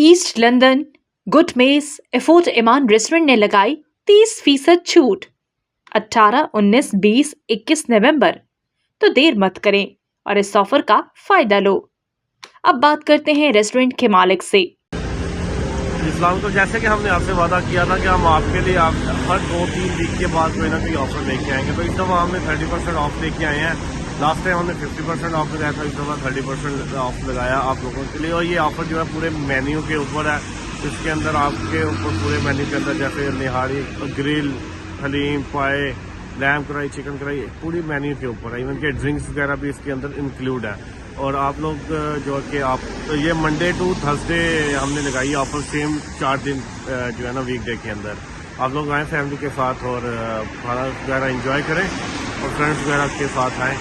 East London गुड मेस एफोर्ट इमान रेस्टोरेंट ने लगाई 30% छूट 18, 19, 20, 21 नवंबर। तो देर मत करें और इस ऑफर का फायदा लो। अब बात करते हैं रेस्टोरेंट के मालिक से। इस्लाम तो जैसे कि हमने आपसे वादा किया था कि हम आपके लिए आप हर 2-3 वीक के बाद कोई ना कोई ऑफर लेके आएंगे, तो इस दफ़ा हमने 30% ऑफ लेके आए हैं। लास्ट टाइम हमने 50% ऑफ लगाया था, इस दफ़ा 30% ऑफ लगाया आप लोगों के लिए। और ये ऑफर जो है पूरे मेन्यू के ऊपर है। इसके अंदर आपके ऊपर पूरे मेन्यू के अंदर जैसे निहारी, ग्रिल, हलीम, पाए, लैम कढ़ाई, चिकन कढ़ाई, पूरी मेन्यू के ऊपर है। इवन के ड्रिंक्स वगैरह भी इसके अंदर इंक्लूड है। और आप लोग जो कि आप ये मंडे टू थर्सडे हमने लगाई ऑफर, सेम 4 दिन जो है ना वीक डे के अंदर। आप लोग आएँ फैमिली के साथ और खाना वगैरह एंजॉय करें और फ्रेंड्स वगैरह के साथ आएँ।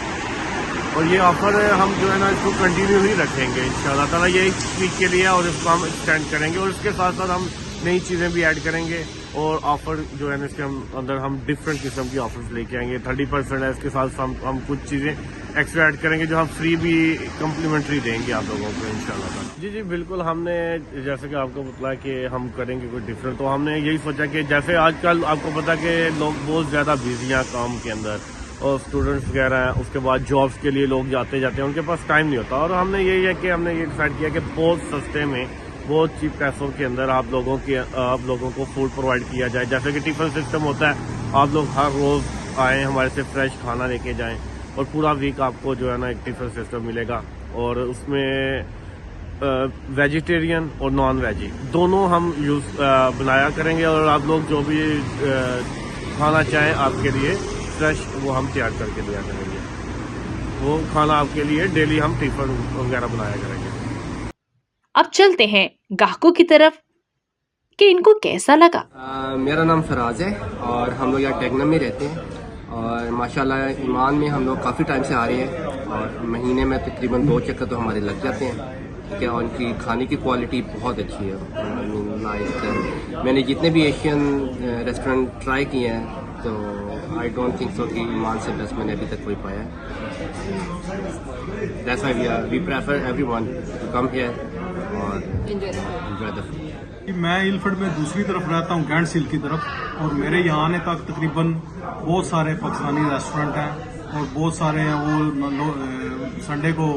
और ये ऑफर हम जो है ना इसको कंटिन्यू ही रखेंगे इंशाल्लाह ताला, ये एक वीक के लिए और इसको हम एक्सटेंड करेंगे। और इसके साथ साथ हम नई चीज़ें भी ऐड करेंगे और ऑफर जो है ना इसके अंदर हम डिफरेंट किस्म की ऑफर्स लेके आएंगे। 30% है, इसके साथ हम कुछ चीज़ें एक्स्ट्रा ऐड करेंगे जो हम फ्री भी कम्प्लीमेंट्री देंगे आप लोगों को इंशाल्लाह। जी बिल्कुल, हमने जैसे कि आपको बताया कि हम करेंगे कुछ डिफरेंट, तो हमने यही सोचा कि जैसे आजकल आपको पता है कि लोग बहुत ज़्यादा बिजी हैं काम के अंदर, और स्टूडेंट्स वगैरह हैं, उसके बाद जॉब्स के लिए लोग जाते हैं, उनके पास टाइम नहीं होता। और हमने यही है कि हमने ये डिसाइड किया कि बहुत सस्ते में, बहुत चीप पैसों के अंदर आप लोगों को फूड प्रोवाइड किया जाए। जैसे कि टिफिन सिस्टम होता है, आप लोग हर रोज़ आएँ हमारे से फ्रेश खाना लेके जाएं और पूरा वीक आपको जो है ना एक टिफिन सिस्टम मिलेगा। और उसमें वेजिटेरियन और नॉन वेजी दोनों हम बनाया करेंगे, और आप लोग जो भी खाना चाहें आपके लिए फ्रेश वो हम तैयार करके दिया करेंगे। वो खाना आपके लिए डेली हम टिफिन वगैरह बनाया करेंगे। अब चलते हैं ग्राहकों की तरफ कि इनको कैसा लगा। मेरा नाम फराज है और हम लोग यहाँ टेगनम में रहते हैं। और माशाल्लाह ईमान में हम लोग काफ़ी टाइम से आ रहे हैं और महीने में तकरीबन 2 चक्कर तो हमारे लग जाते हैं। ठीक है, और उनकी खाने की क्वालिटी बहुत अच्छी है। मैंने जितने भी एशियन रेस्टोरेंट ट्राई किए हैं तो आई डोंट थिंक सो कि ईमान से बेस्ट मैंने अभी तक कोई पाया है। That's why we prefer everyone to come here और enjoy the food. मैं इलफर्ड में दूसरी तरफ रहता हूँ, गैंड सील की तरफ, और मेरे यहाँ आने तक तकरीबन बहुत सारे पाकिस्तानी रेस्टोरेंट हैं और बहुत सारे हैं वो संडे को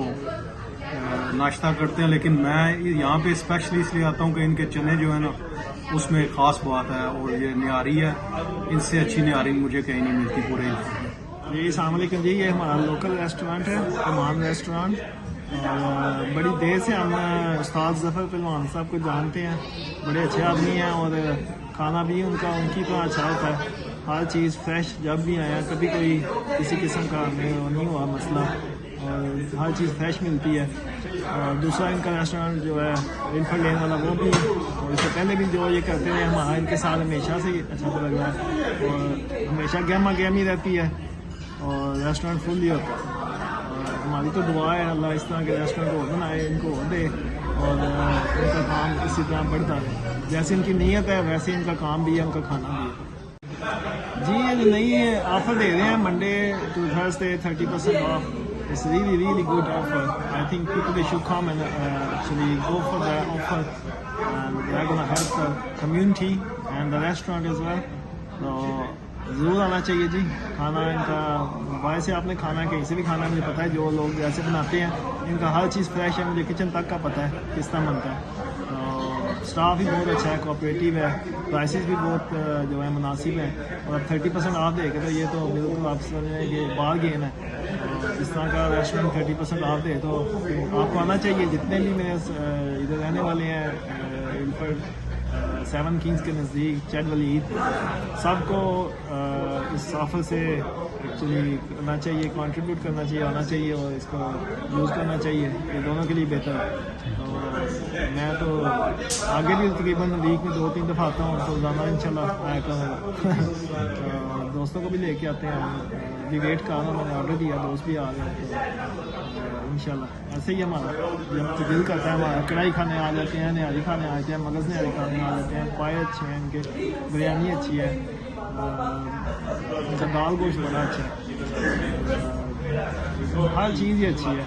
नाश्ता करते हैं। लेकिन मैं यहाँ पे स्पेशली इसलिए आता हूँ कि इनके चने जो है ना उसमें ख़ास बात है, और ये निहारी है, इनसे अच्छी निहारी मुझे कहीं नहीं मिलती पूरे इलाके में। जी अस्सलाम वालेकुम जी, ये हमारा लोकल रेस्टोरेंट है इमाम रेस्टोरेंट। और बड़ी देर से हम उस्ताद ज़फ़र पहलवान साहब को जानते हैं, बड़े अच्छे आदमी हैं और खाना भी उनकी तो अच्छा होता है। हर चीज़ फ्रेश, जब भी आया कभी कोई किसी किस्म का नहीं हुआ मसला, और हर चीज़ फ्रेश मिलती है। और दूसरा इनका रेस्टोरेंट जो है इनफर्ड लेन वाला, वो भी और इससे पहले भी जो ये करते हैं हमारा इनके साथ हमेशा से अच्छा लग रहा है और हमेशा गहमा गहमी रहती है और रेस्टोरेंट फुल ही होता है। हमारी तो दुआ है अल्लाह इस तरह के रेस्टोरेंट को बनाए, इनको दे और इनका काम इसी तरह बढ़ता है। जैसे इनकी नीयत है वैसे इनका काम भी है, उनका खाना भी है। जी ये नई ऑफ़र दे रहे हैं Monday to Thursday 30% off. It's really good offer. I think people they should come and actually go for the offer, and they're going to help the community and the restaurant as well. So ज़रूर आना चाहिए जी। खाना इनका बाहर से आपने खाना कहीं से भी खाना, मुझे पता है जो लोग जैसे बनाते हैं इनका हर चीज़ फ्रेश है, मुझे किचन तक का पता है किस तरह बनता है। तो स्टाफ भी बहुत अच्छा है, कोऑपरेटिव है, प्राइसेस भी बहुत जो है मुनासिब है। और अब 30% ऑफ देगा तो ये तो बिल्कुल आप समझ रहे हैं कि बारगेन है। इस तरह का रेस्टोरेंट 30% ऑफ दे तो आपको आना चाहिए। जितने भी मेरे इधर रहने वाले हैं इलफर्ड 7 किंग्स के नज़दीक चैड वाली ईद, सबको इस ऑफर से एक्चुअली करना चाहिए, कंट्रीब्यूट करना चाहिए, आना चाहिए और इसको यूज़ करना चाहिए। ये दोनों के लिए बेहतर है। तो मैं तो आगे भी तकरीबन वीक में 2-3 दफ़ा आता हूँ, तो रोज़ाना इंशाल्लाह आया करूँगा। दोस्तों को भी लेके आते हैं, अभी वेट कर रहा हूँ, मैंने ऑर्डर दिया, दोस्त भी आ गए। तो इंशाल्लाह ऐसे ही हमारा जब तो दिल करता है हमारा कढ़ाई खाने आ जाते हैं, निहारी खाने आ जाते हैं, मगज़ निहारी खाने आ जाते हैं। पाए अच्छे हैं इनके, बिरयानी अच्छी है, इनका दाल गोश्त बड़ा अच्छा है, हर चीज़ ही अच्छी है।